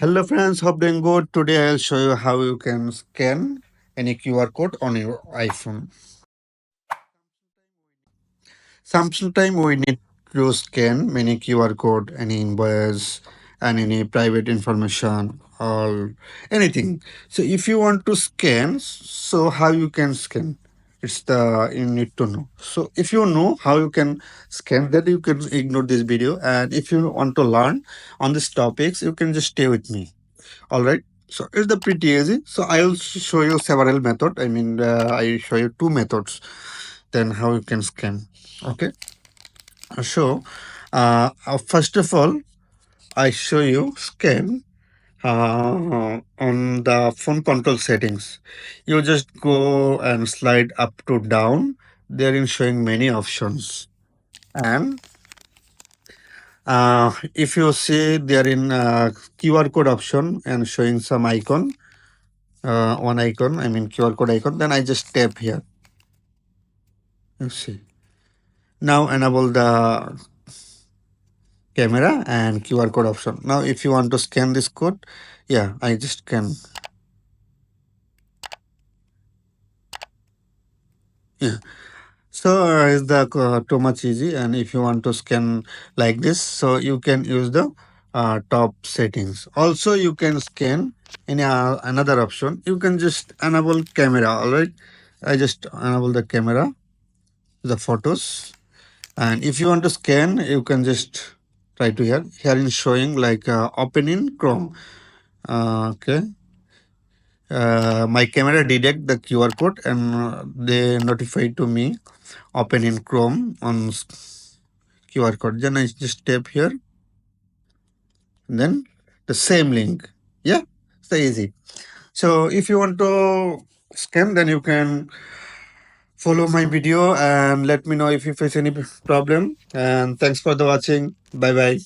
Hello friends, hope doing good. Today I'll show you how you can scan any QR code on your iPhone. Sometimes we need to scan many QR code, any invoice and any private information or anything. So if you want to scan, so how you can scan? It's the you need to know. So if you know how you can scan, then you can ignore this video. And if you want to learn on these topics, you can just stay with me. All right. So it's the pretty easy. So I'll show you several method. I show you two methods. Then how you can scan. Okay. So first of all, I show you scan on the phone control settings. You just go and slide up to down. There in showing many options. And if you see there in QR code option and showing some icon, one icon, QR code icon, then I just tap here. You see. Now enable the camera and QR code option. Now if you want to scan this code, yeah, I just scan. Yeah. So is the too much easy, and if you want to scan like this, so you can use the top settings. Also, you can scan in another option. You can just enable camera. All right, I just enable the camera, the photos. And if you want to scan, you can just try to here in showing like open in Chrome. Okay. My camera detect the QR code and they notify to me open in Chrome on QR code. Then I just tap here. And then the same link. Yeah, it's easy. So if you want to scan, then you can follow my video and let me know if you face any problem. And thanks for the watching. Bye bye.